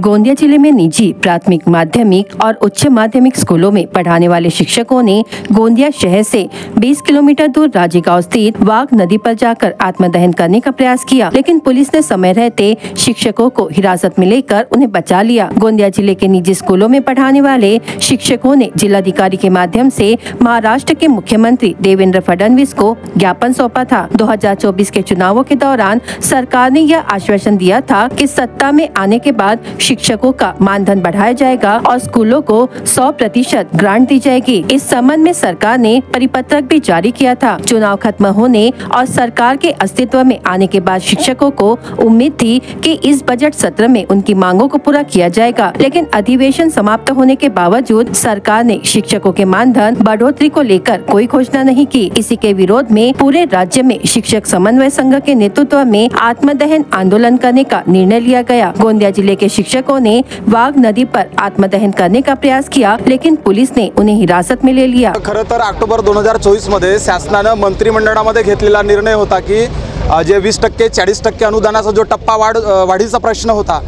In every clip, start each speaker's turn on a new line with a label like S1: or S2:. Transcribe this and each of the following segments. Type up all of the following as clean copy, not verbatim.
S1: गोंदिया जिले में निजी प्राथमिक, माध्यमिक और उच्च माध्यमिक स्कूलों में पढ़ाने वाले शिक्षकों ने गोंदिया शहर से 20 किलोमीटर दूर राजेगांव स्थित वाघ नदी पर जाकर आत्मदहन करने का प्रयास किया, लेकिन पुलिस ने समय रहते शिक्षकों को हिरासत में लेकर उन्हें बचा लिया। गोंदिया जिले के निजी स्कूलों में पढ़ाने वाले शिक्षकों ने जिलाधिकारी के माध्यम से महाराष्ट्र के मुख्यमंत्री देवेंद्र फडणवीस को ज्ञापन सौंपा था। 2024 के चुनावों के दौरान सरकार ने यह आश्वासन दिया था कि सत्ता में आने के बाद शिक्षकों का मानधन बढ़ाया जाएगा और स्कूलों को 100% ग्रांट दी जाएगी। इस संबंध में सरकार ने परिपत्रक भी जारी किया था। चुनाव खत्म होने और सरकार के अस्तित्व में आने के बाद शिक्षकों को उम्मीद थी कि इस बजट सत्र में उनकी मांगों को पूरा किया जाएगा, लेकिन अधिवेशन समाप्त होने के बावजूद सरकार ने शिक्षकों के मानधन बढ़ोतरी को लेकर कोई घोषणा नहीं की। इसी के विरोध में पूरे राज्य में शिक्षक समन्वय संघ के नेतृत्व में आत्मदहन आंदोलन करने का निर्णय लिया गया। गोंदिया जिले के शिक्षकों ने वाघ नदी पर आत्मदहन करने का प्रयास किया, लेकिन पुलिस ने उन्हें हिरासत में ले लिया।
S2: खरं तर ऑक्टोबर 2024 मध्ये शासनाने मंत्रिमंडळामध्ये घेतलेला निर्णय होता की जे 20% 40% अनुदानाचा जो टप्पा वाढीचा प्रश्न होता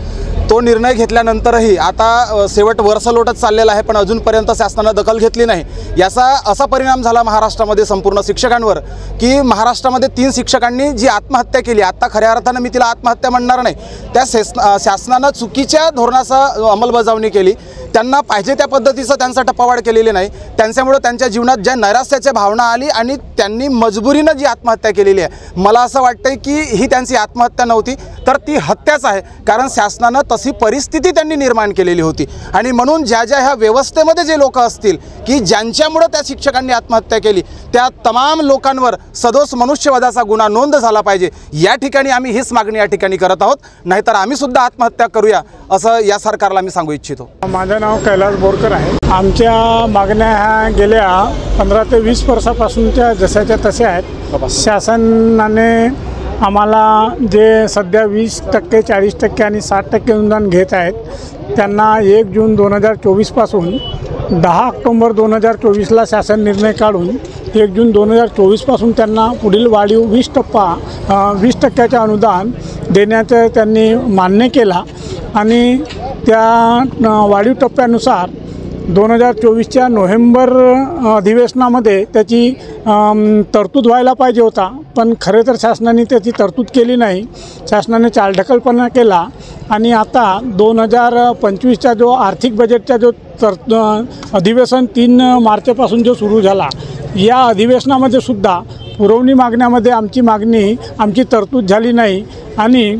S2: तो निर्णय घेतल्यानंतरही आता शेवट वर्ष लोटत चाललेला आहे, पण अजूनपर्यंत शासनाने दखल घेतली नाही। याचा असा परिणाम झाला महाराष्ट्रामध्ये संपूर्ण शिक्षकांवर की महाराष्ट्रामध्ये 3 शिक्षकांनी जी आत्महत्या केली। आता खऱ्या अर्थाने मी तिला आत्महत्या म्हणणार नाही, त्या शासनाने चुकीच्या धोरणाचा अंमलबजावणी केली, त्यांना पाहिजे त्या पद्धतीचं त्यांचा टप्पावाढ केलेली नाही। त्यांच्यामुळे त्यांच्या जीवनात ज्या नैराश्याची भावना आली आणि त्यांनी मजबुरीने जी आत्महत्या केलेली आहे, मला असं वाटतंय की ही त्यांची आत्महत्या नव्हती तर ती हत्याच आहे, कारण शासनाने तशी परिस्थिती त्यांनी निर्माण केलेली होती। आणि म्हणून ज्या ज्या ह्या व्यवस्थेमध्ये जे लोक असतील की ज्यांच्यामुळे त्या शिक्षकांनी आत्महत्या केली त्या तमाम लोकांवर सदोष मनुष्यवधाचा गुन्हा नोंद झाला पाहिजे। या ठिकाणी आम्ही हीच मागणी या ठिकाणी करत आहोत, नाहीतर आम्ही सुद्धा आत्महत्या करूया असं या सरकारला मी सांगू इच्छितो।
S3: माझं नाव कैलास बोरकर आहे। आमच्या मागण्या ह्या गेल्या 15 ते 20 वर्षापासूनच्या जशाच्या तशा आहेत। शासनाने आम्हाला जे सध्या 20%, 40% आणि 60% अनुदान घेत आहेत त्यांना 1 जून 2024 पासून 10 ऑक्टोबर 2024ला शासन निर्णय काढून 1 जून 2024 पासून त्यांना पुढील वाढीव 20% अनुदान देण्याचं त्यांनी मान्य केला आणि त्या वाढीव टप्प्यानुसार 2024च्या नोव्हेंबर अधिवेशनामध्ये त्याची तरतूद व्हायला पाहिजे होता, पण खरे तर शासनाने त्याची तरतूद केली नाही। शासनाने चालढकलपणा केला आणि आता 2025चा जो आर्थिक बजेटचा जो अधिवेशन 3 मार्चपासून जो सुरू झाला, या अधिवेशनामध्ये सुद्धा पुरवणी मागण्यामध्ये आमची तरतूद झाली नाही आणि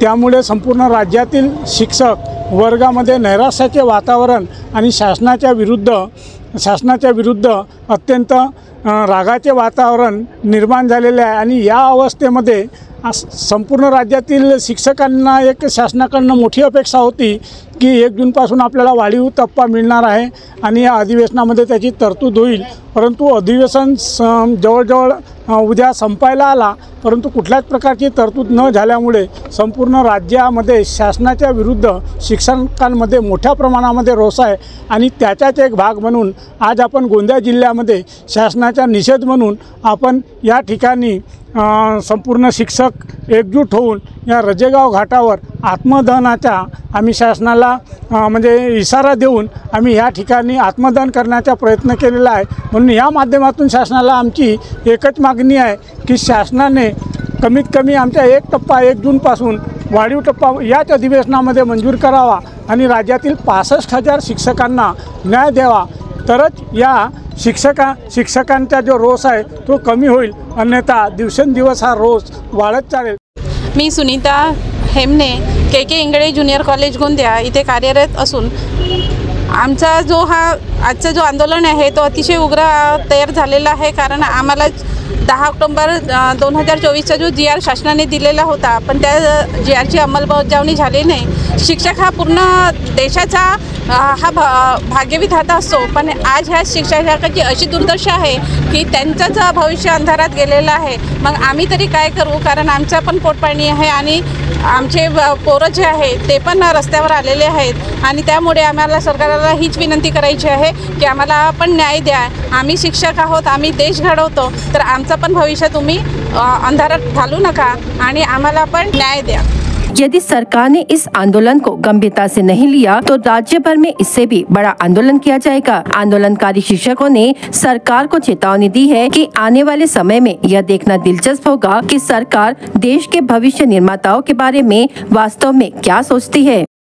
S3: त्यामुळे संपूर्ण राज्यातील शिक्षक वर्गामध्ये नैराश्याचे वातावरण आणि शासनाच्या विरुद्ध अत्यंत रागाचे वातावरण निर्माण झालेले आहे। आणि या अवस्थेमध्ये संपूर्ण राज्यातील शिक्षकांना एक शासनाकडून मोठी अपेक्षा होती की 1 जूनपासून आपल्याला वाढीव टप्पा मिळणार आहे आणि या अधिवेशनामध्ये त्याची तरतूद होईल, परंतु अधिवेशन जवळजवळ उद्या संपायला आला, परंतु कुठल्याच प्रकारची तरतूद न झाल्यामुळे संपूर्ण राज्यामध्ये शासनाच्या विरुद्ध शिक्षकांमध्ये मोठ्या प्रमाणामध्ये रोष आहे आणि त्याचाच एक भाग म्हणून आज आपण गोंदिया जिल्ह्यामध्ये शासनाचा निषेध म्हणून आपण या ठिकाणी संपूर्ण शिक्षक एकजूट होऊन या राजेगाव घाटावर आत्मदहनाचा आम्ही शासनाला म्हणजे इशारा देऊन आम्ही या ठिकाणी आत्मदहन करण्याचा प्रयत्न केलेला आहे। म्हणून या माध्यमातून शासनाला आमची एकच मागणी आहे की शासनाने कमीत कमी आमचा 1 जूनपासून वाढीव टप्पा याच अधिवेशनामध्ये मंजूर करावा आणि राज्यातील 65,000 शिक्षकांना न्याय द्यावा, तरच या शिक्षकांचा जो रोष आहे तो कमी होईल, अन्यथा दिवसेंदिवस हा रोष वाढत चालेल।
S4: मी सुनीता हेमने के इंगळे ज्युनियर कॉलेज गोंदिया इथे कार्यरत असून आमचा आजचा जो आंदोलन आहे तो अतिशय उग्र तयार झालेला आहे, कारण आम्हाला 10 ऑक्टोबर 2024चा जो GR शासनाने दिलेला होता पण त्या GRची अंमलबजावणी झाली नाही। शिक्षक हा पूर्ण देशाचा भाग्यविधाता असतो, पण आज ह्या शिक्षकाची अशी दुर्दशा आहे की त्यांचंच भविष्य अंधारात गेलेलं आहे। मग आम्ही तरी काय करू, कारण आमचा पण पोटपाणी आहे आणि आमचे पोरं जे आहे ते पण रस्त्यावर आलेले आहेत आणि त्यामुळे आम्हाला सरकारला हीच विनंती करायची आहे की आम्हाला पण न्याय द्या। आम्ही शिक्षक आहोत, आम्ही देश घडवतो, तर आमचं पण भविष्य तुम्ही अंधारात घालू नका आणि आम्हाला पण न्याय द्या।
S1: यदि सरकार ने इस आंदोलन को गंभीरता से नहीं लिया तो राज्य भर में इससे भी बड़ा आंदोलन किया जाएगा। आंदोलनकारी शिक्षकों ने सरकार को चेतावनी दी है कि आने वाले समय में यह देखना दिलचस्प होगा कि सरकार देश के भविष्य निर्माताओं के बारे में वास्तव में क्या सोचती है।